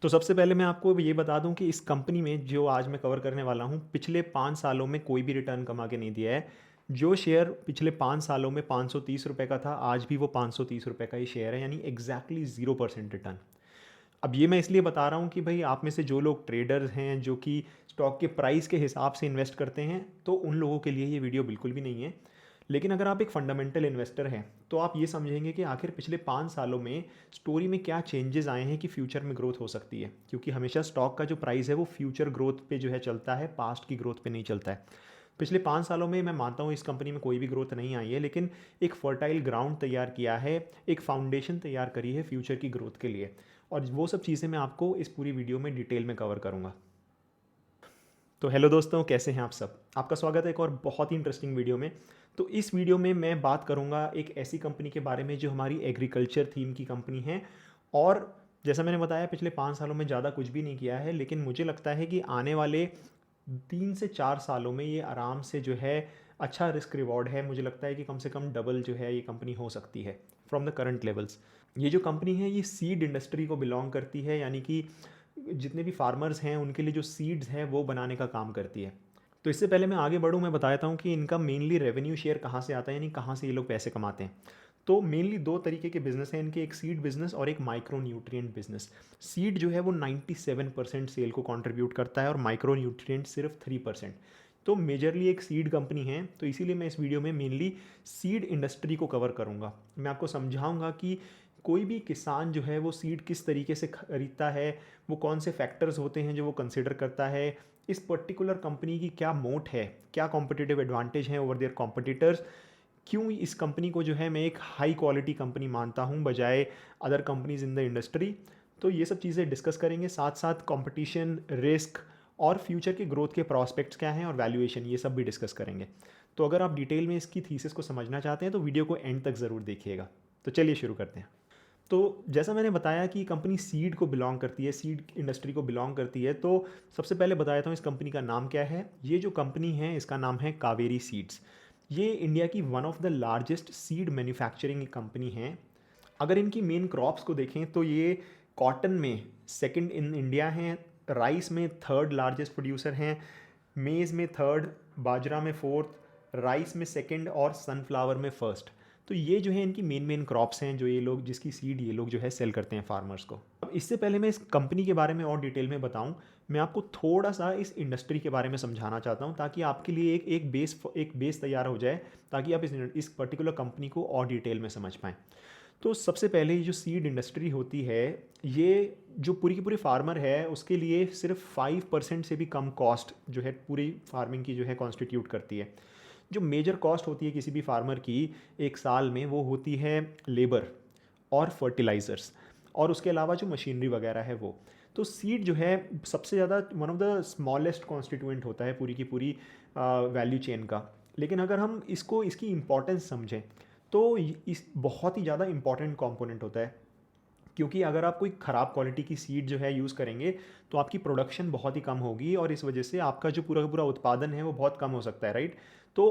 तो सबसे पहले मैं आपको ये बता दूं कि इस कंपनी में जो आज मैं कवर करने वाला हूं, पिछले 5 सालों में कोई भी रिटर्न कमा के नहीं दिया है। जो शेयर पिछले 5 सालों में 530 रुपये का था, आज भी वो 530 रुपये का ही शेयर है, यानी एग्जैक्टली 0% रिटर्न। अब ये मैं इसलिए बता रहा हूँ कि भाई आप में से जो लोग ट्रेडर्स हैं, जो कि स्टॉक के प्राइस के हिसाब से इन्वेस्ट करते हैं, तो उन लोगों के लिए ये वीडियो बिल्कुल भी नहीं है। लेकिन अगर आप एक फंडामेंटल इन्वेस्टर हैं तो आप ये समझेंगे कि आखिर पिछले 5 सालों में स्टोरी में क्या चेंजेस आए हैं कि फ्यूचर में ग्रोथ हो सकती है, क्योंकि हमेशा स्टॉक का जो प्राइस है वो फ्यूचर ग्रोथ पे जो है चलता है, पास्ट की ग्रोथ पे नहीं चलता है। पिछले 5 सालों में मैं मानता हूँ इस कंपनी में कोई भी ग्रोथ नहीं आई है, लेकिन एक फर्टाइल ग्राउंड तैयार किया है, एक फाउंडेशन तैयार करी है फ्यूचर की ग्रोथ के लिए। और वो सब चीज़ें मैं आपको इस पूरी वीडियो में डिटेल में कवर करूँगा। तो हेलो दोस्तों, कैसे हैं आप सब। आपका स्वागत है एक और बहुत ही इंटरेस्टिंग वीडियो में। तो इस वीडियो में मैं बात करूंगा एक ऐसी कंपनी के बारे में जो हमारी एग्रीकल्चर थीम की कंपनी है। और जैसा मैंने बताया, पिछले 5 सालों में ज़्यादा कुछ भी नहीं किया है, लेकिन मुझे लगता है कि आने वाले 3 से 4 सालों में ये आराम से जो है अच्छा रिस्क रिवॉर्ड है। मुझे लगता है कि कम से कम डबल जो है ये कंपनी हो सकती है फ्रॉम द करंट लेवल्स। ये जो कंपनी है ये सीड इंडस्ट्री को बिलोंग करती है, यानी कि जितने भी फार्मर्स हैं उनके लिए जो सीड्स हैं वो बनाने का काम करती है। तो इससे पहले मैं आगे बढ़ूँ, मैं बताता हूँ कि इनका मेनली रेवेन्यू शेयर कहाँ से आता है, यानी कहाँ से ये लोग पैसे कमाते हैं। तो मेनली दो तरीके के बिजनेस हैं इनके, एक सीड बिजनेस और एक माइक्रो न्यूट्रिएंट बिजनेस। सीड जो है वो 97% सेल को कंट्रीब्यूट करता है और माइक्रो न्यूट्रिएंट सिर्फ 3%। तो मेजरली एक सीड कंपनी है, तो इसीलिए मैं इस वीडियो में मेनली सीड इंडस्ट्री को कवर करूँगा। मैं आपको समझाऊँगा कि कोई भी किसान जो है वो सीड किस तरीके से खरीदता है, वो कौन से फैक्टर्स होते हैं जो वो कंसिडर करता है, इस पर्टिकुलर कंपनी की क्या मोट है, क्या कॉम्पिटिटिव एडवांटेज है ओवर देयर कॉम्पिटिटर्स, क्यों इस कंपनी को जो है मैं एक हाई क्वालिटी कंपनी मानता हूँ बजाय other companies in the industry. तो ये सब चीज़ें डिस्कस करेंगे, साथ साथ कंपटीशन, रिस्क और फ्यूचर के ग्रोथ के प्रॉस्पेक्ट्स क्या हैं और वैल्यूएशन, ये सब भी डिस्कस करेंगे। तो अगर आप डिटेल में इसकी थीसिस को समझना चाहते हैं तो वीडियो को एंड तक ज़रूर देखिएगा। तो चलिए शुरू करते हैं। तो जैसा मैंने बताया कि कंपनी सीड को बिलोंग करती है, सीड इंडस्ट्री को बिलोंग करती है, तो सबसे पहले बता देता हूँ इस कंपनी का नाम क्या है। ये जो कंपनी है इसका नाम है कावेरी सीड्स। ये इंडिया की one of the largest seed manufacturing company है। अगर इनकी मेन क्रॉप्स को देखें तो ये कॉटन में सेकंड इन इंडिया हैं, राइस में थर्ड लार्जेस्ट प्रोड्यूसर हैं, मेज़ में थर्ड, बाजरा में फोर्थ, राइस में सेकंड और सनफ्लावर में फर्स्ट। तो ये जो है इनकी मेन मेन क्रॉप्स हैं जो ये लोग, जिसकी सीड ये लोग जो है सेल करते हैं फार्मर्स को। अब इससे पहले मैं इस कंपनी के बारे में और डिटेल में बताऊं, मैं आपको थोड़ा सा इस इंडस्ट्री के बारे में समझाना चाहता हूं ताकि आपके लिए एक बेस तैयार हो जाए, ताकि आप इस पर्टिकुलर कंपनी को और डिटेल में समझ पाएँ। तो सबसे पहले ये जो सीड इंडस्ट्री होती है, ये जो पूरी की पूरी फार्मर है उसके लिए सिर्फ 5% से भी कम कॉस्ट जो है पूरी फार्मिंग की जो है कॉन्स्टिट्यूट करती है। जो मेजर कॉस्ट होती है किसी भी फार्मर की एक साल में, वो होती है लेबर और फर्टिलाइज़र्स, और उसके अलावा जो मशीनरी वगैरह है वो। तो सीड जो है सबसे ज़्यादा one of the smallest constituent होता है पूरी की पूरी वैल्यू चेन का। लेकिन अगर हम इसको, इसकी इम्पॉर्टेंस समझें तो इस बहुत ही ज़्यादा इंपॉर्टेंट कंपोनेंट होता है, क्योंकि अगर आप कोई ख़राब क्वालिटी की सीड जो है यूज़ करेंगे तो आपकी प्रोडक्शन बहुत ही कम होगी और इस वजह से आपका जो पूरा का पूरा उत्पादन है वो बहुत कम हो सकता है, राइट। तो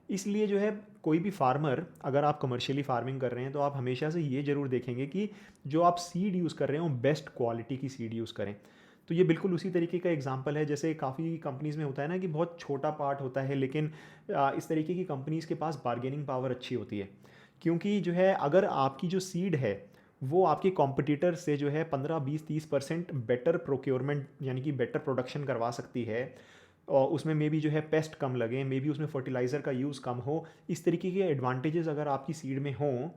इसलिए जो है कोई भी फार्मर, अगर आप कमर्शियली फार्मिंग कर रहे हैं तो आप हमेशा से ये ज़रूर देखेंगे कि जो आप सीड यूज़ कर रहे हैं वो बेस्ट क्वालिटी की सीड यूज़ करें। तो ये बिल्कुल उसी तरीके का एग्जांपल है जैसे काफ़ी कंपनीज़ में होता है ना कि बहुत छोटा पार्ट होता है, लेकिन इस तरीके की कंपनीज़ के पास बार्गेनिंग पावर अच्छी होती है। क्योंकि जो है अगर आपकी जो सीड है वो आपके कॉम्पिटिटर से जो है 15-20-30% बेटर प्रोक्योरमेंट यानी कि बेटर प्रोडक्शन करवा सकती है, और उसमें मे बी जो है पेस्ट कम लगे, मे बी उसमें फर्टिलाइज़र का यूज़ कम हो, इस तरीके के एडवांटेजेस अगर आपकी सीड में हों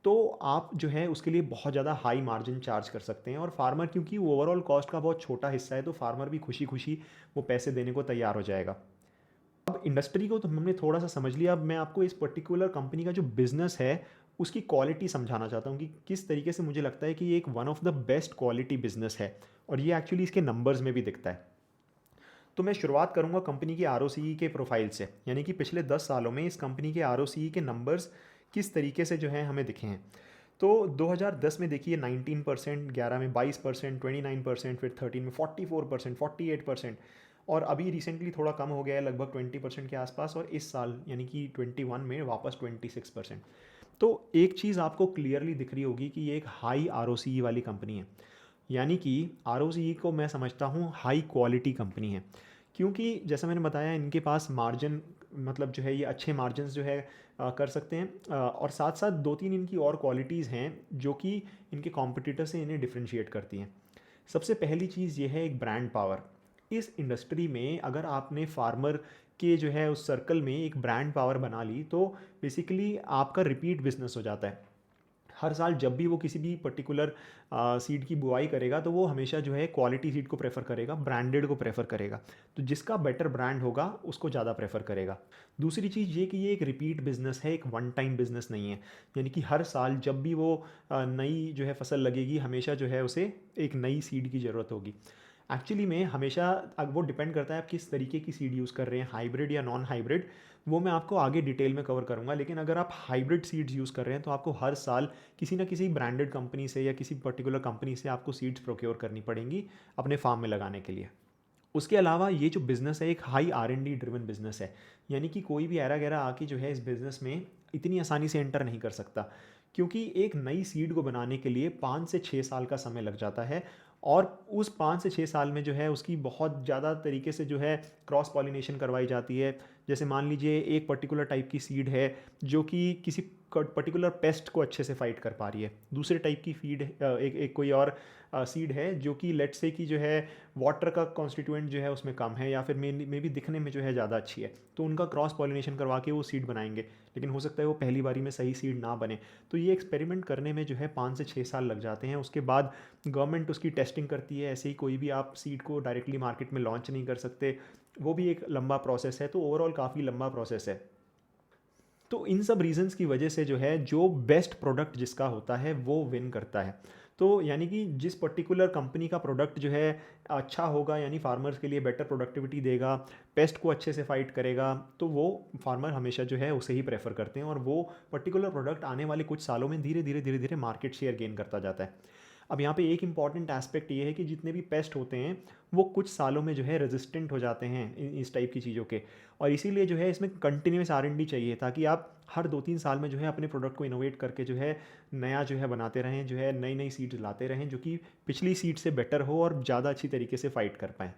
तो आप जो है उसके लिए बहुत ज़्यादा हाई मार्जिन चार्ज कर सकते हैं। और फार्मर, क्योंकि ओवरऑल कॉस्ट का बहुत छोटा हिस्सा है, तो फार्मर भी खुशी खुशी वो पैसे देने को तैयार हो जाएगा। अब इंडस्ट्री को तो हमने थोड़ा सा समझ लिया, अब मैं आपको इस पर्टिकुलर कंपनी का जो बिजनेस है उसकी क्वालिटी समझाना चाहता हूँ कि किस तरीके से मुझे लगता है कि ये एक one of the best quality business है, और ये एक्चुअली इसके नंबर्स में भी दिखता है। तो मैं शुरुआत करूँगा कंपनी की आर के प्रोफाइल से, यानी कि पिछले 10 सालों में इस कंपनी के आर के नंबर्स किस तरीके से जो है हमें दिखे हैं। तो 2010 में देखिए 19%, 11 में 22%, 29%, फिर 13 में 44%, 48%, और अभी रिसेंटली थोड़ा कम हो गया है लगभग 20% के आसपास, और इस साल यानी कि 21 में वापस 26%। तो एक चीज़ आपको क्लियरली दिख रही होगी कि ये एक हाई आर वाली कंपनी है। यानी कि आरओसीई को मैं समझता हूँ हाई क्वालिटी कंपनी है, क्योंकि जैसा मैंने बताया इनके पास मार्जिन मतलब जो है ये अच्छे मार्जिन्स जो है कर सकते हैं, और साथ साथ दो तीन इनकी और क्वालिटीज़ हैं जो कि इनके कॉम्पिटिटर से इन्हें डिफरेंशिएट करती हैं। सबसे पहली चीज़ ये है एक ब्रांड पावर। इस इंडस्ट्री में अगर आपने फार्मर के जो है उस सर्कल में एक ब्रांड पावर बना ली तो बेसिकली आपका रिपीट बिजनेस हो जाता है। हर साल जब भी वो किसी भी पर्टिकुलर सीड की बुआई करेगा तो वो हमेशा जो है क्वालिटी सीड को प्रेफर करेगा, ब्रांडेड को प्रेफर करेगा। तो जिसका बेटर ब्रांड होगा उसको ज़्यादा प्रेफर करेगा। दूसरी चीज़ ये कि ये एक रिपीट बिजनेस है, एक वन टाइम बिजनेस नहीं है। यानी कि हर साल जब भी वो नई जो है फसल लगेगी हमेशा जो है उसे एक नई सीड की ज़रूरत होगी। एक्चुअली में हमेशा अब वो डिपेंड करता है आप किस तरीके की सीड यूज़ कर रहे हैं, हाइब्रिड या नॉन हाइब्रिड, वो मैं आपको आगे डिटेल में कवर करूँगा। लेकिन अगर आप हाइब्रिड सीड्स यूज़ कर रहे हैं तो आपको हर साल किसी ना किसी ब्रांडेड कंपनी से या किसी पर्टिकुलर कंपनी से आपको सीड्स प्रोक्योर करनी पड़ेंगी अपने फार्म में लगाने के लिए। उसके अलावा ये जो बिज़नेस है एक हाई R&D ड्रिवन बिज़नेस है, यानी कि कोई भी ऐरा गैरा आके जो है इस बिज़नेस में इतनी आसानी से एंटर नहीं कर सकता, क्योंकि एक नई सीड को बनाने के लिए 5 से 6 साल का समय लग जाता है। और उस 5 से 6 साल में जो है उसकी बहुत ज़्यादा तरीके से जो है क्रॉस पॉलिनेशन करवाई जाती है। जैसे मान लीजिए एक पर्टिकुलर टाइप की सीड है जो कि किसी पर्टिकुलर पेस्ट को अच्छे से फाइट कर पा रही है, दूसरे टाइप की फीड एक कोई और सीड है जो कि लेट्स से कि जो है वाटर का कॉन्स्टिट्यूएंट जो है उसमें कम है या फिर मे भी दिखने में जो है ज़्यादा अच्छी है, तो उनका क्रॉस पॉलिनेशन करवा के वो सीड बनाएंगे। लेकिन हो सकता है वो पहली बारी में सही सीड ना बने, तो ये एक्सपेरिमेंट करने में जो है 5 से 6 साल लग जाते हैं। उसके बाद गवर्नमेंट उसकी टेस्टिंग करती है। ऐसे ही कोई भी आप सीड को डायरेक्टली मार्केट में लॉन्च नहीं कर सकते, वो भी एक लंबा प्रोसेस है। तो ओवरऑल काफ़ी लंबा प्रोसेस है। तो इन सब रीजंस की वजह से जो है जो बेस्ट प्रोडक्ट जिसका होता है वो विन करता है। तो यानी कि जिस पर्टिकुलर कंपनी का प्रोडक्ट जो है अच्छा होगा, यानी फार्मर्स के लिए बेटर प्रोडक्टिविटी देगा, पेस्ट को अच्छे से फाइट करेगा, तो वो फार्मर हमेशा जो है उसे ही प्रेफर करते हैं और वो पर्टिकुलर प्रोडक्ट आने वाले कुछ सालों में धीरे धीरे धीरे धीरे मार्केट शेयर गेन करता जाता है। अब यहाँ पे एक इंपॉर्टेंट एस्पेक्ट ये है कि जितने भी पेस्ट होते हैं वो कुछ सालों में जो है रेजिस्टेंट हो जाते हैं इस टाइप की चीज़ों के, और इसीलिए जो है इसमें कंटिन्यूस R&D चाहिए ताकि आप हर 2-3 साल में जो है अपने प्रोडक्ट को इनोवेट करके जो है नया जो है बनाते रहें, जो है नई नई सीड्स लाते रहें जो कि पिछली सीड से बेटर हो और ज़्यादा अच्छी तरीके से फाइट कर पाएँ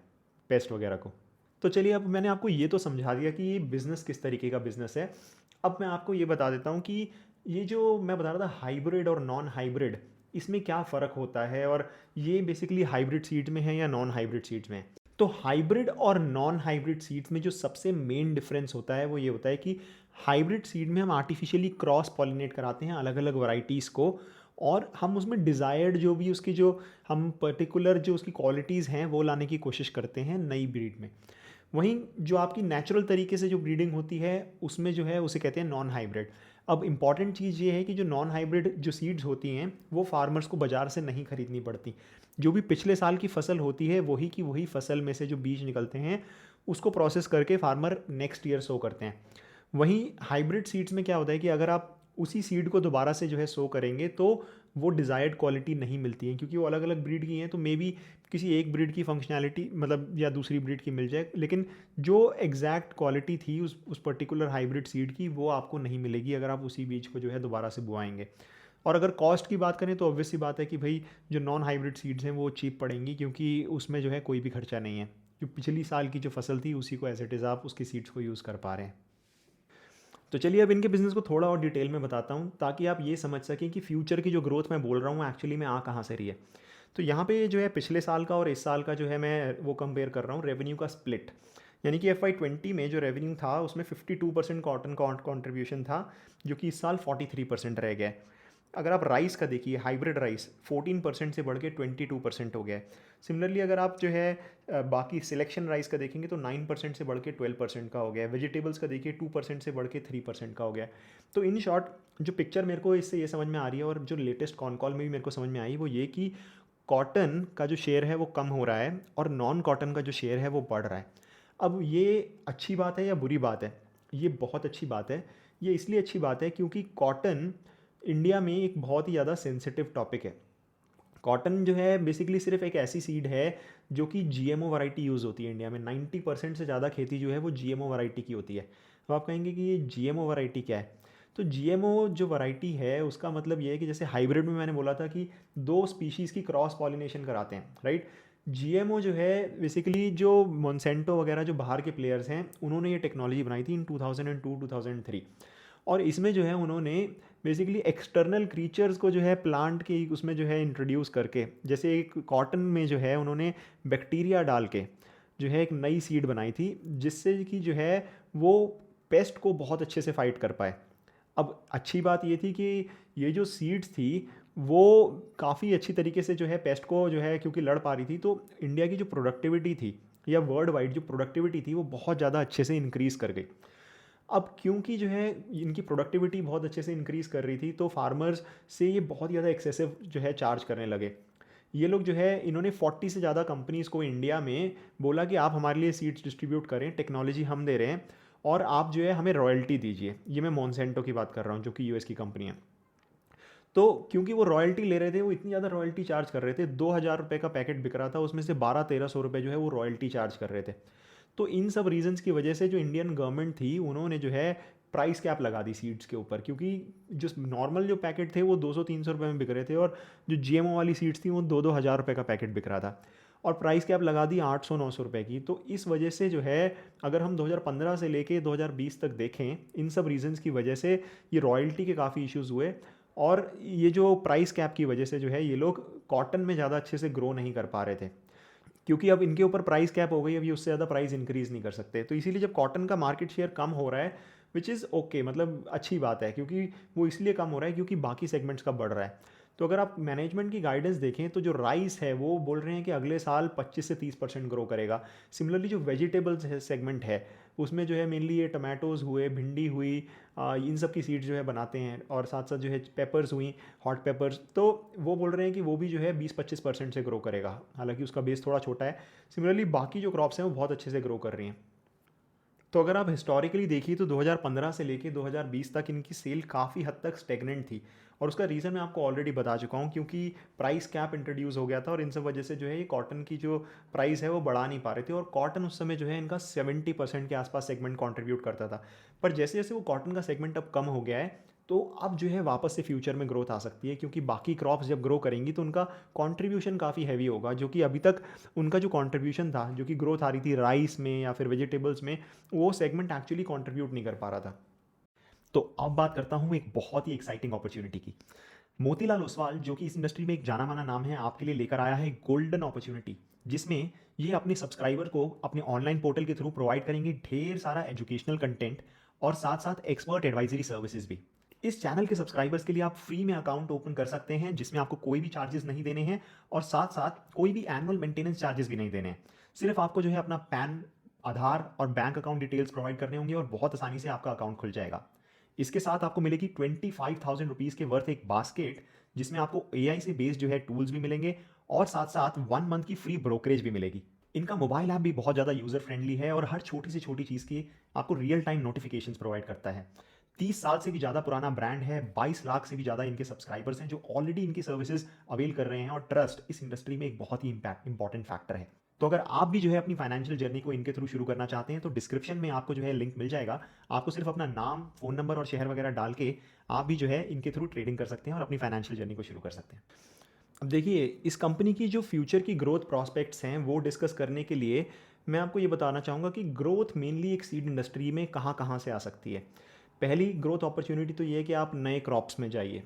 पेस्ट वगैरह को। तो चलिए, अब मैंने आपको ये तो समझा दिया कि ये बिज़नेस किस तरीके का बिज़नेस है। अब मैं आपको ये बता देता हूँ कि ये जो मैं बता रहा था हाइब्रिड और नॉन हाइब्रिड, इसमें क्या फ़र्क होता है और ये बेसिकली हाइब्रिड सीड्स में है या नॉन हाइब्रिड सीड्स में है। तो हाइब्रिड और नॉन हाइब्रिड सीड्स में जो सबसे मेन डिफरेंस होता है वो ये होता है कि हाइब्रिड सीड में हम आर्टिफिशियली क्रॉस पॉलिनेट कराते हैं अलग अलग वैरायटीज़ को, और हम उसमें डिज़ायर्ड जो भी उसकी जो हम पर्टिकुलर जो उसकी क्वालिटीज़ हैं वो लाने की कोशिश करते हैं नई ब्रीड में। वहीं जो आपकी नेचुरल तरीके से जो ब्रीडिंग होती है उसमें जो है उसे कहते हैं नॉन हाइब्रिड। अब इंपॉर्टेंट चीज़ ये है कि जो नॉन हाइब्रिड जो सीड्स होती हैं वो फार्मर्स को बाज़ार से नहीं खरीदनी पड़ती। जो भी पिछले साल की फसल होती है वही की वही फसल में से जो बीज निकलते हैं उसको प्रोसेस करके फार्मर नेक्स्ट ईयर सो करते हैं। वहीं हाइब्रिड सीड्स में क्या होता है कि अगर आप उसी सीड को दोबारा से जो है सो करेंगे तो वो डिज़ायर्ड क्वालिटी नहीं मिलती है, क्योंकि वो अलग अलग ब्रीड की हैं। तो मे बी किसी एक ब्रीड की फंक्शनैलिटी मतलब या दूसरी ब्रीड की मिल जाए, लेकिन जो एग्जैक्ट क्वालिटी थी उस पर्टिकुलर हाइब्रिड सीड की वो आपको नहीं मिलेगी अगर आप उसी बीज को जो है दोबारा से बुआएंगे। और अगर कॉस्ट की बात करें तो ऑब्वियस सी बात है कि भाई जो नॉन हाइब्रिड सीड्स हैं वो चीप पड़ेंगी, क्योंकि उसमें जो है कोई भी खर्चा नहीं है। जो पिछली साल की जो फसल थी उसी को एज इट इज़ आप उसकी सीड्स को यूज़ कर पा रहे हैं। तो चलिए, अब इनके बिज़नेस को थोड़ा और डिटेल में बताता हूँ ताकि आप ये समझ सकें कि फ्यूचर की जो ग्रोथ मैं बोल रहा हूँ एक्चुअली में आ कहाँ से रही है। तो यहाँ पे जो है पिछले साल का और इस साल का जो है मैं वो कंपेयर कर रहा हूँ रेवेन्यू का स्प्लिट। यानी कि FY20 में जो रेवेन्यू था उसमें 52% कॉटन कॉन्ट्रीब्यूशन था, जो कि इस साल 43% रह गया है। अगर आप राइस का देखिए, हाइब्रिड राइस 14% से बढ़ के 22% हो गया है। सिमिलरली अगर आप जो है बाकी सिलेक्शन राइस का देखेंगे तो 9% से बढ़ के 12% का हो गया है। वेजिटेबल्स का देखिए 2% से बढ़ के 3% का हो गया है। तो इन शॉर्ट जो पिक्चर मेरे को इससे ये समझ में आ रही है और जो लेटेस्ट कॉन कॉल में भी मेरे को समझ में आई वो ये कि कॉटन का जो शेयर है वो कम हो रहा है और नॉन कॉटन का जो शेयर है वो बढ़ रहा है। अब ये अच्छी बात है या बुरी बात है? ये बहुत अच्छी बात है। ये इसलिए अच्छी बात है क्योंकि कॉटन इंडिया में एक बहुत ही ज़्यादा सेंसिटिव टॉपिक है। कॉटन जो है बेसिकली सिर्फ एक ऐसी सीड है जो कि GMO वैरायटी यूज़ होती है इंडिया में। 90% से ज़्यादा खेती जो है वो GMO वैरायटी की होती है। तो आप कहेंगे कि ये GMO वैरायटी क्या है? तो जीएमओ जो वैरायटी है उसका मतलब ये है कि जैसे हाइब्रिड में मैंने बोला था कि दो स्पीशीज़ की क्रॉस पॉलिनेशन कराते हैं, राइट। जीएमओ जो है बेसिकली जो मोनसेंटो वगैरह जो बाहर के प्लेयर्स हैं उन्होंने ये टेक्नोलॉजी बनाई थी इन 2002-2003। और इसमें जो है उन्होंने बेसिकली एक्सटर्नल क्रीचर्स को जो है प्लांट के उसमें जो है इंट्रोड्यूस करके, जैसे एक कॉटन में जो है उन्होंने बैक्टीरिया डाल के जो है एक नई सीड बनाई थी, जिससे कि जो है वो पेस्ट को बहुत अच्छे से फाइट कर पाए। अब अच्छी बात ये थी कि ये जो सीड्स थी वो काफ़ी अच्छी तरीके से जो है पेस्ट को जो है क्योंकि लड़ पा रही थी, तो इंडिया की जो प्रोडक्टिविटी थी या वर्ल्ड वाइड जो प्रोडक्टिविटी थी वो बहुत ज़्यादा अच्छे से इंक्रीज़ कर गई। अब क्योंकि जो है इनकी प्रोडक्टिविटी बहुत अच्छे से इंक्रीज़ कर रही थी, तो फार्मर्स से ये बहुत ज़्यादा एक्सेसिव जो है चार्ज करने लगे। ये लोग जो है इन्होंने 40 से ज़्यादा कंपनीज़ को इंडिया में बोला कि आप हमारे लिए सीड्स डिस्ट्रीब्यूट करें, टेक्नोलॉजी हम दे रहे हैं और आप जो है हमें रॉयल्टी दीजिए। ये मैं मॉन्सेंटो की बात कर रहा हूँ जो कि यूएस की कंपनी है। तो क्योंकि वो रॉयल्टी ले रहे थे, वो इतनी ज़्यादा रॉयल्टी चार्ज कर रहे थे, 2,000 रुपये का पैकेट बिक रहा था, उसमें से 1200-1300 रुपये जो है वो रॉयल्टी चार्ज कर रहे थे। तो इन सब रीजंस की वजह से जो इंडियन गवर्नमेंट थी उन्होंने जो है प्राइस कैप लगा दी सीड्स के ऊपर, क्योंकि जो नॉर्मल जो पैकेट थे वो 200-300 रुपये में बिक रहे थे और जो जीएमओ वाली सीड्स थी वो 2-2 हज़ार रुपये का पैकेट बिक रहा था, और प्राइस कैप लगा दी 800-900 रुपये की। तो इस वजह से जो है अगर हम 2015 से लेके 2020 तक देखें, इन सब रीजंस की वजह से ये रॉयल्टी के काफ़ी इश्यूज़ हुए, और ये जो प्राइस कैप की वजह से जो है ये लोग कॉटन में ज़्यादा अच्छे से ग्रो नहीं कर पा रहे थे, क्योंकि अब इनके ऊपर प्राइस कैप हो गई, अब ये उससे ज़्यादा प्राइस इंक्रीज़ नहीं कर सकते। तो इसीलिए जब कॉटन का मार्केट शेयर कम हो रहा है, विच इज़ ओके, मतलब अच्छी बात है, क्योंकि वो इसलिए कम हो रहा है क्योंकि बाकी सेगमेंट्स का बढ़ रहा है। तो अगर आप मैनेजमेंट की गाइडेंस देखें तो जो राइस है वो बोल रहे हैं कि अगले साल 25 से 30% ग्रो करेगा। सिमिलरली जो वेजिटेबल्स सेगमेंट है उसमें जो है मेनली ये टमाटोज़ हुए, भिंडी हुई, इन सब की सीड्स जो है बनाते हैं, और साथ साथ जो है पेपर्स हुई, हॉट पेपर्स, तो वो बोल रहे हैं कि वो भी जो है 20-25% से ग्रो करेगा, हालांकि उसका बेस थोड़ा छोटा है। सिमिलरली बाकी जो क्रॉप्स हैं वो बहुत अच्छे से ग्रो कर रही हैं। तो अगर आप हिस्टोरिकली देखिए तो 2015 से लेके 2020 तक इनकी सेल काफ़ी हद तक स्टेगनेंट थी, और उसका रीज़न मैं आपको ऑलरेडी बता चुका हूँ, क्योंकि प्राइस कैप इंट्रोड्यूस हो गया था और इन सब वजह से जो है ये कॉटन की जो प्राइस है वो बढ़ा नहीं पा रहे थे, और कॉटन उस समय जो है इनका 70% के आसपास सेगमेंट कंट्रीब्यूट करता था। पर जैसे जैसे वो कॉटन का सेगमेंट अब कम हो गया है, तो अब जो है वापस से फ्यूचर में ग्रोथ आ सकती है, क्योंकि बाकी क्रॉप्स जब ग्रो करेंगी तो उनका कंट्रीब्यूशन काफ़ी हैवी होगा, जो कि अभी तक उनका जो कंट्रीब्यूशन था, जो कि ग्रोथ आ रही थी राइस में या फिर वेजिटेबल्स में, वो सेगमेंट एक्चुअली कंट्रीब्यूट नहीं कर पा रहा था। तो अब बात करता हूँ एक बहुत ही एक्साइटिंग अपॉर्चुनिटी की। मोतीलाल ओसवाल जो कि इस इंडस्ट्री में एक जाना माना नाम है, आपके लिए लेकर आया है गोल्डन अपॉर्चुनिटी, जिसमें ये अपने सब्सक्राइबर को अपने ऑनलाइन पोर्टल के थ्रू प्रोवाइड करेंगे ढेर सारा एजुकेशनल कंटेंट और साथ साथ एक्सपर्ट एडवाइजरी सर्विसेज भी। इस चैनल के सब्सक्राइबर्स के लिए आप फ्री में अकाउंट ओपन कर सकते हैं, जिसमें आपको कोई भी चार्जेस नहीं देने हैं, और साथ साथ कोई भी एनुअल मेंटेनेंस चार्जेस भी नहीं देने हैं। सिर्फ आपको जो है अपना पैन, आधार और बैंक अकाउंट डिटेल्स प्रोवाइड करने होंगे और बहुत आसानी से आपका अकाउंट खुल जाएगा। इसके साथ आपको मिलेगी 25,000 रुपीज़ के वर्थ एक बास्केट, जिसमें आपको एआई से बेस्ड जो है टूल्स भी मिलेंगे, और साथ साथ 1 मंथ की फ्री ब्रोकरेज भी मिलेगी। इनका मोबाइल ऐप भी बहुत ज़्यादा यूज़र फ्रेंडली है और हर छोटी से छोटी चीज़ की आपको रियल टाइम नोटिफिकेशंस प्रोवाइड करता है। 30 साल से भी ज़्यादा पुराना ब्रांड है, 22 लाख से भी ज़्यादा इनके सब्सक्राइबर्स हैं जो ऑलरेडी इनकी सर्विसेज अवेल कर रहे हैं, और ट्रस्ट इस इंडस्ट्री में एक बहुत ही इंपॉर्टेंट फैक्टर है। तो अगर आप भी जो है अपनी फाइनेंशियल जर्नी को इनके थ्रू शुरू करना चाहते हैं तो डिस्क्रिप्शन में आपको जो है लिंक मिल जाएगा। आपको सिर्फ अपना नाम, फ़ोन नंबर और शहर वगैरह डाल के आप भी जो है इनके थ्रू ट्रेडिंग कर सकते हैं और अपनी फाइनेंशियल जर्नी को शुरू कर सकते हैं। अब देखिए, इस कंपनी की जो फ्यूचर की ग्रोथ प्रॉस्पेक्ट्स हैं वो डिस्कस करने के लिए मैं आपको ये बताना चाहूँगा कि ग्रोथ मेनली एक सीड इंडस्ट्री में कहाँ कहाँ से आ सकती है। पहली ग्रोथ अपॉर्चुनिटी तो ये है कि आप नए क्रॉप्स में जाइए।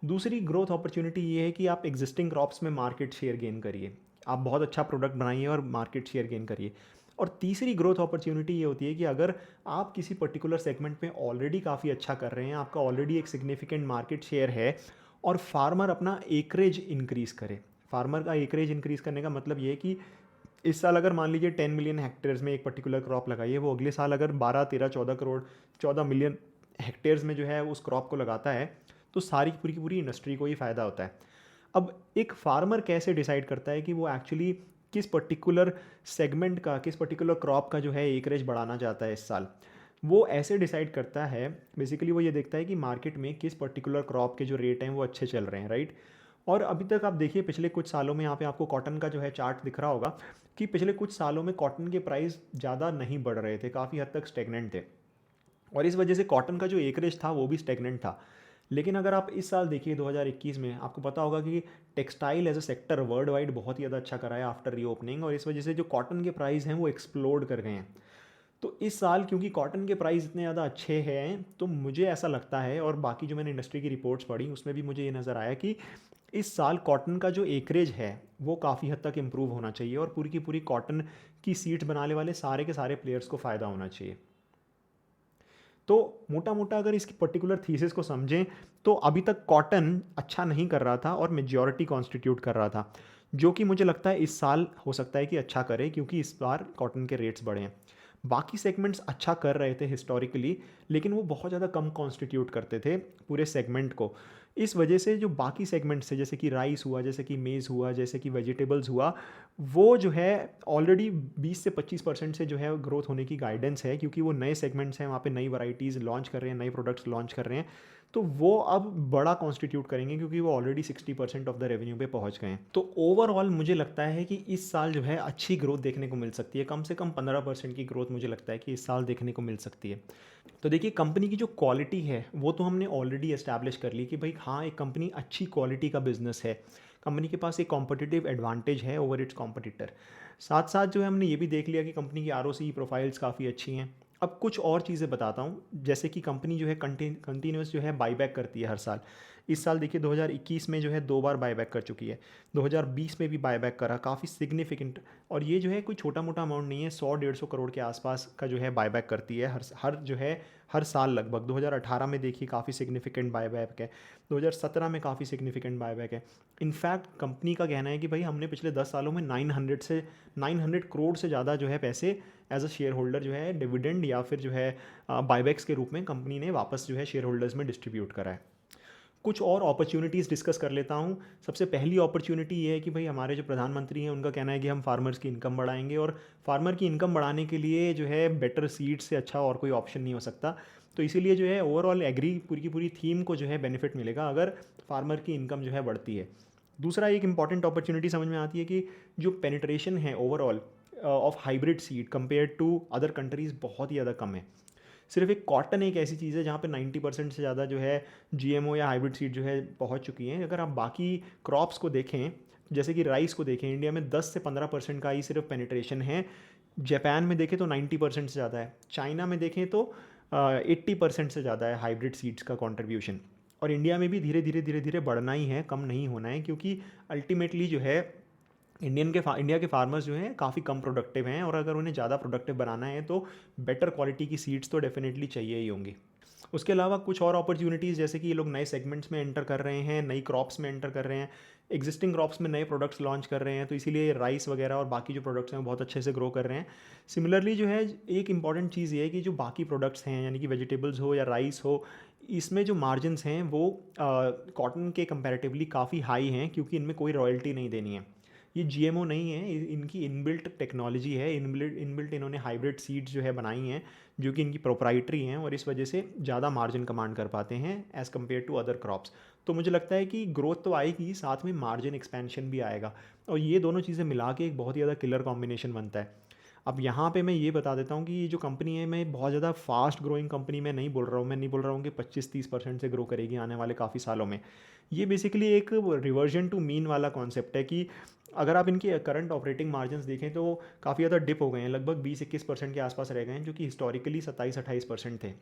दूसरी ग्रोथ अपॉर्चुनिटी ये है कि आप एग्जिस्टिंग क्रॉप्स में मार्केट शेयर गेन करिए, आप बहुत अच्छा प्रोडक्ट बनाइए और मार्केट शेयर गेन करिए। और तीसरी ग्रोथ अपॉर्चुनिटी ये होती है कि अगर आप किसी पर्टिकुलर सेगमेंट में ऑलरेडी काफ़ी अच्छा कर रहे हैं, आपका ऑलरेडी एक सिग्निफिकेंट मार्केट शेयर है, और फार्मर अपना एकरेज इंक्रीज़ करे। फार्मर का एकरेज इंक्रीज़ करने का मतलब ये है कि इस साल अगर मान लीजिए 10 मिलियन हेक्टेयर्स में एक पर्टिकुलर क्रॉप लगाई है, वो अगले साल अगर 12, 13, 14 मिलियन हेक्टेयर्स में जो है उस क्रॉप को लगाता है, तो सारी पूरी की पूरी इंडस्ट्री को ही फ़ायदा होता है। अब एक फार्मर कैसे डिसाइड करता है कि वो एक्चुअली किस पर्टिकुलर सेगमेंट का, किस पर्टिकुलर क्रॉप का जो है एकरेज बढ़ाना चाहता है इस साल? वो ऐसे डिसाइड करता है, बेसिकली वो ये देखता है कि मार्केट में किस पर्टिकुलर क्रॉप के जो रेट हैं वो अच्छे चल रहे हैं, राइट। और अभी तक आप देखिए पिछले कुछ सालों में, यहाँ पे आपको कॉटन का जो है चार्ट दिख रहा होगा कि पिछले कुछ सालों में कॉटन के प्राइस ज़्यादा नहीं बढ़ रहे थे, काफ़ी हद तक स्टेगनेंट थे। और इस वजह से कॉटन का जो एकरेज था वो भी स्टेगनेंट था। लेकिन अगर आप इस साल देखिए 2021 में, आपको पता होगा कि textile as a sector worldwide बहुत ही ज़्यादा अच्छा करा है आफ्टर रीओपनिंग, और इस वजह से जो कॉटन के प्राइस हैं वो एक्सप्लोड कर गए हैं। तो इस साल क्योंकि कॉटन के प्राइस इतने ज़्यादा अच्छे हैं, तो मुझे ऐसा लगता है, और बाकी जो मैंने इंडस्ट्री की रिपोर्ट्स पढ़ी उसमें भी मुझे ये नज़र आया कि इस साल कॉटन का जो एकरेज है वो काफ़ी हद तक इम्प्रूव होना चाहिए, और पूरी की पूरी कॉटन की सीड्स बनाने वाले सारे के सारे प्लेयर्स को फ़ायदा होना चाहिए। तो मोटा मोटा अगर इसकी पर्टिकुलर थीसिस को समझें, तो अभी तक कॉटन अच्छा नहीं कर रहा था और मेजॉरिटी कॉन्स्टिट्यूट कर रहा था, जो कि मुझे लगता है इस साल हो सकता है कि अच्छा करे, क्योंकि इस बार कॉटन के रेट्स बढ़े हैं। बाकी सेगमेंट्स अच्छा कर रहे थे हिस्टोरिकली, लेकिन वो बहुत ज़्यादा कम कॉन्स्टिट्यूट करते थे पूरे सेगमेंट को। इस वजह से जो बाकी सेगमेंट्स है, जैसे कि राइस हुआ, जैसे कि मेज़ हुआ, जैसे कि वेजिटेबल्स हुआ, वो जो है ऑलरेडी 20 से 25% से जो है ग्रोथ होने की गाइडेंस है, क्योंकि वो नए सेगमेंट्स हैं, वहाँ पे नई वैराइटीज़ लॉन्च कर रहे हैं, नए प्रोडक्ट्स लॉन्च कर रहे हैं। तो वो अब बड़ा कॉन्स्टिट्यूट करेंगे, क्योंकि वो ऑलरेडी 60% ऑफ द रेवेन्यू पे पहुंच गए हैं। तो ओवरऑल मुझे लगता है कि इस साल जो है अच्छी ग्रोथ देखने को मिल सकती है, कम से कम 15% की ग्रोथ मुझे लगता है कि इस साल देखने को मिल सकती है। तो देखिए, कंपनी की जो क्वालिटी है वो तो हमने ऑलरेडी एस्टैब्लिश कर ली कि भाई हाँ, एक कंपनी अच्छी क्वालिटी का बिजनेस है, कंपनी के पास एक कॉम्पिटिटिव एडवांटेज है ओवर इट्स कॉम्पिटिटर। साथ साथ जो है हमने ये भी देख लिया कि कंपनी की आरओसी प्रोफाइल्स काफ़ी अच्छी हैं। अब कुछ और चीज़ें बताता हूँ, जैसे कि कंपनी जो है कंटिन्यूस जो है बाईबैक करती है हर साल। इस साल देखिए 2021 में जो है 2 बार बाईबैक कर चुकी है, 2020 में भी बाईबैक करा, काफ़ी सिग्निफिकेंट। और ये जो है कोई छोटा मोटा अमाउंट नहीं है, 100-150 करोड़ के आसपास का जो है बाईबैक करती है हर जो है हर साल लगभग। 2018 में देखिए काफ़ी सिग्निफिकेंट बाईबैक है, 2017 में काफ़ी सिग्निफिकेंट बाईबैक है। इनफैक्ट कंपनी का कहना है कि भाई हमने पिछले 10 सालों में 900 करोड़ से ज़्यादा जो है पैसे एज अ शेयर होल्डर जो है डिविडेंड या फिर जो है बायबैक्स के रूप में कंपनी ने वापस जो है शेयर होल्डर्स में डिस्ट्रीब्यूट करा है। कुछ और अपॉर्चुनिटीज़ डिस्कस कर लेता हूँ। सबसे पहली अपॉर्चुनिटी ये है कि भाई हमारे जो प्रधानमंत्री हैं उनका कहना है कि हम फार्मर्स की इनकम बढ़ाएंगे, और फार्मर की इनकम बढ़ाने के लिए जो है बेटर सीड्स से अच्छा और कोई ऑप्शन नहीं हो सकता। तो इसीलिए जो है ओवरऑल एग्री पूरी की पूरी थीम को जो है बेनिफिट मिलेगा अगर फार्मर की इनकम जो है बढ़ती है। दूसरा एक इंपॉर्टेंट अपॉर्चुनिटी समझ में आती है कि जो पेनिट्रेशन है overall of hybrid seed compare to other countries बहुत ही ज़्यादा कम है। सिर्फ एक कॉटन एक ऐसी चीज़ है जहाँ पे 90% से ज़्यादा जो है जीएमओ या हाइब्रिड सीड जो है पहुँच चुकी हैं। अगर आप बाकी क्रॉप्स को देखें, जैसे कि राइस को देखें, इंडिया में 10 से 15% का ही सिर्फ पेनिट्रेशन है। जापान में देखें तो 90% से ज़्यादा है। चाइना में देखें तो 80% से ज़्यादा है हाइब्रिड सीड्स का कॉन्ट्रीब्यूशन। और इंडिया में भी धीरे धीरे बढ़ना ही है, कम नहीं होना है, क्योंकि अल्टीमेटली जो है इंडिया के फार्मर्स जो हैं काफ़ी कम प्रोडक्टिव हैं, और अगर उन्हें ज़्यादा प्रोडक्टिव बनाना है तो बेटर क्वालिटी की सीड्स तो डेफिनेटली चाहिए ही होंगी। उसके अलावा कुछ और अपॉर्चुनिटीज़, जैसे कि ये लोग नए सेगमेंट्स में एंटर कर रहे हैं, नई क्रॉप्स में एंटर कर रहे हैं, एग्जिस्टिंग क्रॉप्स में नए प्रोडक्ट्स लॉन्च कर रहे हैं, तो इसीलिए राइस वगैरह और बाकी जो प्रोडक्ट्स हैं वो बहुत अच्छे से ग्रो कर रहे हैं। सिमिलरली जो है एक इंपॉर्टेंट चीज़ ये है कि जो बाकी प्रोडक्ट्स हैं, यानी कि वेजिटेबल्स हो या राइस हो, इसमें जो मार्जिन्स हैं वो कॉटन के कंपैरेटिवली काफ़ी हाई हैं, क्योंकि इनमें कोई रॉयल्टी नहीं देनी है। ये जीएमओ नहीं है, इनकी इनबिल्ट टेक्नोलॉजी है, इनबिल्ट इन्होंने हाइब्रिड सीड्स जो है बनाई हैं, जो कि इनकी प्रोप्राइटरी हैं, और इस वजह से ज़्यादा मार्जिन कमांड कर पाते हैं as compare to other crops. तो मुझे लगता है कि ग्रोथ तो आएगी, साथ में मार्जिन एक्सपेंशन भी आएगा, और ये दोनों चीज़ें मिला के एक बहुत ही ज़्यादा किलर कॉम्बिनेशन बनता है। अब यहाँ पे मैं ये बता देता हूँ कि ये जो कंपनी है, मैं बहुत ज़्यादा फास्ट ग्रोइंग कंपनी में नहीं बोल रहा हूँ, मैं नहीं बोल रहा हूँ कि 25-30% से ग्रो करेगी आने वाले काफ़ी सालों में। ये बेसिकली एक रिवर्जन टू मीन वाला कॉन्सेप्ट है कि अगर आप इनके करंट ऑपरेटिंग मार्जिन्स देखें तो काफ़ी ज़्यादा डिप हो गए हैं, लगभग 20-21% के आसपास रह गए हैं, जो कि हिस्टोरिकली 27-28% थे।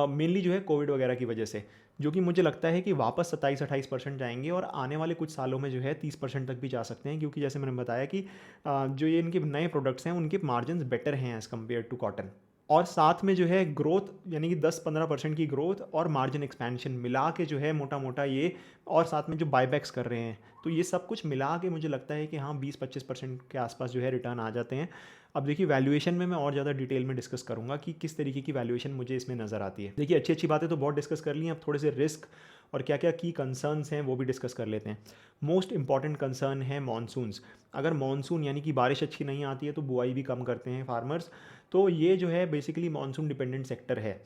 मेनली जो है कोविड वगैरह की वजह से, जो कि मुझे लगता है कि वापस 27-28% जाएंगे, और आने वाले कुछ सालों में जो है 30% तक भी जा सकते हैं, क्योंकि जैसे मैंने बताया कि जो ये इनके नए प्रोडक्ट्स हैं उनके मार्जिन्स बेटर हैं एज़ कम्पेयर टू कॉटन। और साथ में जो है ग्रोथ, यानी कि 10-15% की ग्रोथ और मार्जिन एक्सपेंशन मिला के जो है मोटा मोटा ये, और साथ में जो बायबैक्स कर रहे हैं, तो ये सब कुछ मिला के मुझे लगता है कि हाँ 20-25% के आसपास जो है रिटर्न आ जाते हैं। अब देखिए, वैल्यूएशन में मैं और ज़्यादा डिटेल में डिस्कस करूँगा कि किस तरीके की वैल्यूएशन मुझे इसमें नज़र आती है। देखिए, अच्छी अच्छी बातें तो बहुत डिस्कस कर ली हैं, अब थोड़े से रिस्क और क्या क्या की कंसर्न्स हैं वो भी डिस्कस कर लेते हैं। मोस्ट इंपॉर्टेंट कंसर्न है मॉनसून्स। अगर मॉनसून यानी कि बारिश अच्छी नहीं आती है तो बुआई भी कम करते हैं फार्मर्स, तो ये जो है बेसिकली मॉनसून डिपेंडेंट सेक्टर है।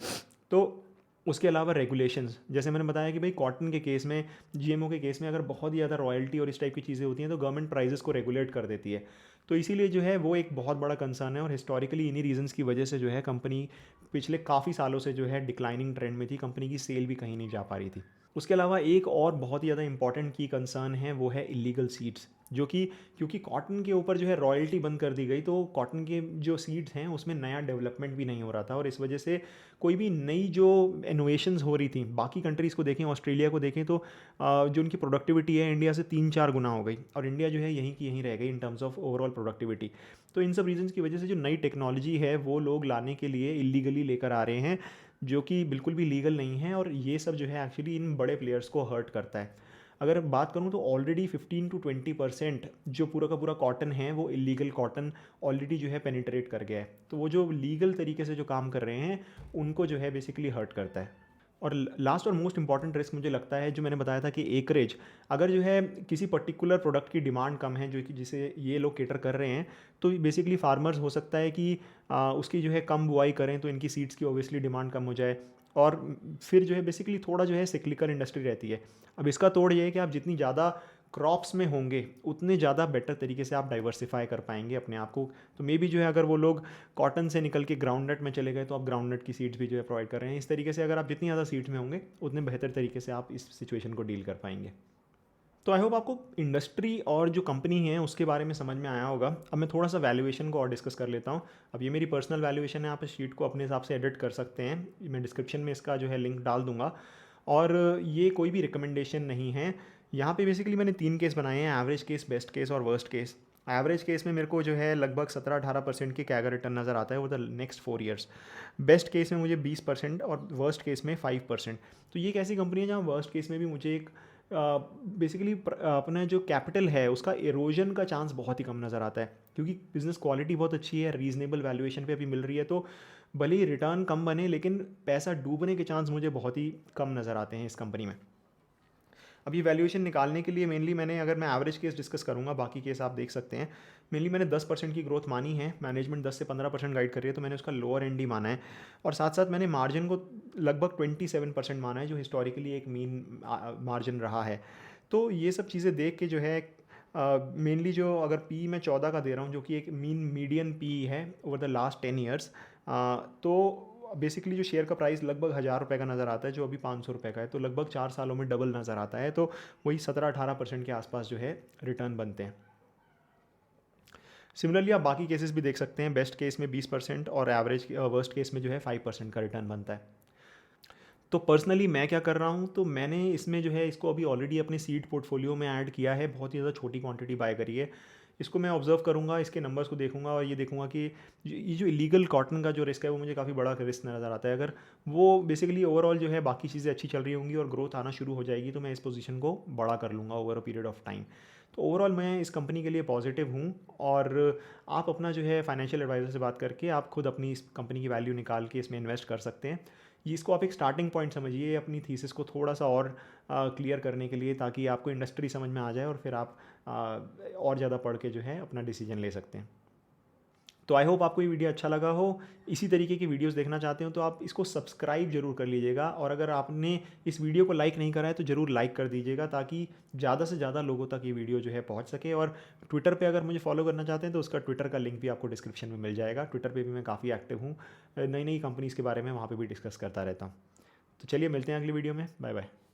तो उसके अलावा रेगुलेशंस, जैसे मैंने बताया कि भाई कॉटन के केस में, जीएमओ के केस में अगर बहुत ही ज़्यादा रॉयल्टी और इस टाइप की चीज़ें होती हैं तो गवर्नमेंट प्राइजेस को रेगुलेट कर देती है। तो इसीलिए जो है वो एक बहुत बड़ा कंसर्न है, और हिस्टोरिकली इन्हीं रीजंस की वजह से जो है कंपनी पिछले काफ़ी सालों से जो है डिक्लाइनिंग ट्रेंड में थी, कंपनी की सेल भी कहीं नहीं जा पा रही थी। उसके अलावा एक और बहुत ही ज़्यादा इंपॉर्टेंट की कंसर्न है, वो है इलीगल सीड्स, जो कि क्योंकि कॉटन के ऊपर जो है रॉयल्टी बंद कर दी गई, तो कॉटन के जो सीड्स हैं उसमें नया डेवलपमेंट भी नहीं हो रहा था, और इस वजह से कोई भी नई जो इनोवेशंस हो रही थी, बाकी कंट्रीज़ को देखें, ऑस्ट्रेलिया को देखें, तो जो उनकी प्रोडक्टिविटी है इंडिया से 3-4 गुना हो गई, और इंडिया जो है यहीं की यहीं रह गई in terms of overall productivity. तो इन सब रीजंस की वजह से जो नई टेक्नोलॉजी है वो लोग लाने के लिए इलीगली लेकर आ रहे हैं, जो कि बिल्कुल भी लीगल नहीं है, और ये सब जो है एक्चुअली इन बड़े प्लेयर्स को हर्ट करता है। अगर बात करूँ तो ऑलरेडी 15 to 20% जो पूरा का पूरा कॉटन है वो इलीगल कॉटन ऑलरेडी जो है पेनिट्रेट कर गया है, तो वो जो लीगल तरीके से जो काम कर रहे हैं उनको जो है बेसिकली हर्ट करता है। और लास्ट और मोस्ट इंपॉर्टेंट रिस्क मुझे लगता है, जो मैंने बताया था कि एकरेज, अगर जो है किसी पर्टिकुलर प्रोडक्ट की डिमांड कम है, जो कि जिसे ये लोग केटर कर रहे हैं, तो बेसिकली फार्मर्स हो सकता है कि उसकी जो है कम बुआई करें, तो इनकी सीड्स की ऑब्वियसली डिमांड कम हो जाए, और फिर जो है बेसिकली थोड़ा जो है सिक्लिकल इंडस्ट्री रहती है। अब इसका तोड़ ये है कि आप जितनी ज़्यादा क्रॉप्स में होंगे उतने ज़्यादा बेटर तरीके से आप डाइवर्सिफाई कर पाएंगे अपने आप को। तो मे बी जो है अगर वो लोग कॉटन से निकल के ग्राउंडनट में चले गए, तो आप ग्राउंडनट की सीड्स भी जो है प्रोवाइड कर रहे हैं। इस तरीके से अगर आप जितनी ज़्यादा सीड्स में होंगे उतने बेहतर तरीके से आप इस सिचुएशन को डील कर पाएंगे। तो आई होप आपको इंडस्ट्री और जो कंपनी है उसके बारे में समझ में आया होगा। अब मैं थोड़ा सा वैल्यूएशन को और डिस्कस कर लेता हूँ। अब ये मेरी पर्सनल वैल्यूएशन है, आप इस शीट को अपने हिसाब से एडिट कर सकते हैं, मैं डिस्क्रिप्शन में इसका जो है लिंक डाल दूंगा। और ये कोई भी रिकमेंडेशन नहीं है। यहाँ पे बेसिकली मैंने 3 केस बनाए हैं, एवरेज केस, बेस्ट केस और वर्स्ट केस। एवरेज केस में मेरे को जो है लगभग 17-18% की कैगर रिटर्न नज़र आता है over the next 4 years. Best case में मुझे 20% और वर्स्ट केस में 5%। तो ये एक ऐसी कंपनी है जहाँ वर्स्ट केस में भी मुझे एक बेसिकली अपना जो कैपिटल है उसका एरोजन का चांस बहुत ही कम नज़र आता है, क्योंकि बिज़नेस क्वालिटी बहुत अच्छी है, रीजनेबल वैल्यूएशन पे अभी मिल रही है, तो भले ही रिटर्न कम बने लेकिन पैसा डूबने के चांस मुझे बहुत ही कम नज़र आते हैं इस कंपनी में। अब ये वैल्यूएशन निकालने के लिए मेनली मैंने, अगर मैं एवरेज केस डिस्कस करूँगा, बाकी केस आप देख सकते हैं, मेनली मैंने 10% की ग्रोथ मानी है, मैनेजमेंट 10 से 15% गाइड कर रही है, तो मैंने उसका लोअर एंड ही माना है, और साथ साथ मैंने मार्जिन को लगभग 27% माना है, जो हिस्टोरिकली एक मीन मार्जिन रहा है। तो ये सब चीज़ें देख के जो है मेनली जो अगर पी मैं 14 का दे रहा हूँ, जो कि एक मीडियन पी है ओवर द लास्ट 10 ईयर्स, तो बेसिकली जो शेयर का प्राइस लगभग 1000 रुपये का नज़र आता है, जो अभी 500 रुपये का है, तो लगभग 4 सालों में डबल नज़र आता है, तो वही 17-18% के आसपास जो है रिटर्न बनते हैं। सिमिलरली आप बाकी केसेस भी देख सकते हैं, बेस्ट केस में 20% और एवरेज वर्स्ट केस में जो है 5% का रिटर्न बनता है। तो पर्सनली मैं क्या कर रहा हूँ, तो मैंने इसमें जो है इसको अभी ऑलरेडी अपने सीड पोर्टफोलियो में ऐड किया है, बहुत ही ज़्यादा छोटी क्वांटिटी बाय करी है। इसको मैं ऑब्जर्व करूँगा, इसके नंबर्स को देखूंगा, और ये देखूंगा कि ये जो इलीगल कॉटन का जो रिस्क है वो मुझे काफ़ी बड़ा रिस्क नज़र आता है। अगर वो बेसिकली ओवरऑल जो है बाकी चीज़ें अच्छी चल रही होंगी और ग्रोथ आना शुरू हो जाएगी, तो मैं इस पोजीशन को बड़ा कर लूँगा over a period of time. तो ओवरऑल मैं इस कंपनी के लिए पॉजिटिव हूँ, और आप अपना जो है फाइनेंशियल एडवाइज़र से बात करके आप खुद अपनी इस कंपनी की वैल्यू निकाल के इसमें इन्वेस्ट कर सकते हैं। ये इसको आप एक स्टार्टिंग पॉइंट समझिए अपनी थीसिस को थोड़ा सा और क्लियर करने के लिए, ताकि आपको इंडस्ट्री समझ में आ जाए और फिर आप और ज़्यादा पढ़ के जो है अपना डिसीजन ले सकते हैं। तो आई होप आपको ये वीडियो अच्छा लगा हो। इसी तरीके की वीडियोस देखना चाहते हो तो आप इसको सब्सक्राइब जरूर कर लीजिएगा, और अगर आपने इस वीडियो को लाइक नहीं करा है तो ज़रूर लाइक कर दीजिएगा, ताकि ज़्यादा से ज़्यादा लोगों तक ये वीडियो जो है पहुंच सके। और ट्विटर पे अगर मुझे फॉलो करना चाहते हैं तो उसका ट्विटर का लिंक भी आपको डिस्क्रिप्शन में मिल जाएगा। ट्विटर पर भी मैं काफ़ी एक्टिव हूँ, नई नई कंपनीज़ के बारे में वहाँ पर भी डिस्कस करता रहता हूँ। तो चलिए मिलते हैं अगली वीडियो में, बाय बाय।